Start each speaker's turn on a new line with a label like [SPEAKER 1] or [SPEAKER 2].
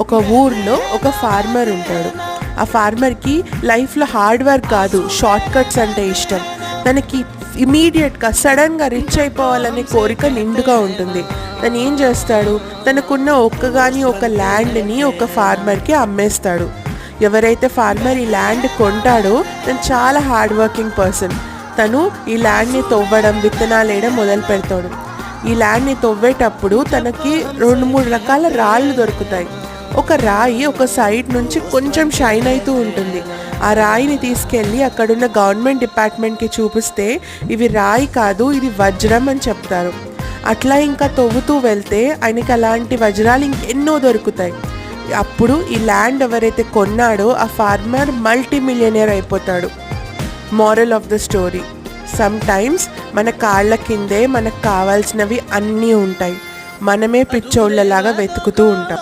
[SPEAKER 1] ఒక ఊర్లో ఒక ఫార్మర్ ఉంటాడు. ఆ ఫార్మర్కి లైఫ్లో హార్డ్ వర్క్ కాదు, షార్ట్ కట్స్ అంటే ఇష్టం. తనకి ఇమీడియట్గా సడన్గా రిచ్ అయిపోవాలనే కోరిక నిండుగా ఉంటుంది. తను ఏం చేస్తాడు, తనకున్న ఒక ల్యాండ్ని ఒక ఫార్మర్కి అమ్మేస్తాడు. ఎవరైతే ఫార్మర్ ఈ ల్యాండ్ కొంటాడో తను చాలా హార్డ్ వర్కింగ్ పర్సన్. తను ఈ ల్యాండ్ని తవ్వడం, విత్తనాలు వేయడం మొదలు పెడతాడు. ఈ ల్యాండ్ని తవ్వేటప్పుడు తనకి 2-3 రకాల రాళ్ళు దొరుకుతాయి. ఒక రాయి ఒక సైడ్ నుంచి కొంచెం షైన్ అవుతూ ఉంటుంది. ఆ రాయిని తీసుకెళ్ళి అక్కడున్న గవర్నమెంట్ డిపార్ట్మెంట్కి చూపిస్తే ఇవి రాయి కాదు, ఇది వజ్రం అని చెప్తారు. అట్లా ఇంకా తవ్వుతూ వెళ్తే ఆయనకి అలాంటి వజ్రాలు ఇంకెన్నో దొరుకుతాయి. అప్పుడు ఈ ల్యాండ్ ఎవరైతే కొన్నాడో ఆ ఫార్మర్ మల్టీ మిలియనర్ అయిపోతాడు. Moral of the story, some times మన కాళ్ళ కిందే మనకు కావాల్సినవి అన్నీ ఉంటాయి. మనమే పిచ్చోళ్ళలాగా వెతుకుతూ ఉంటాం.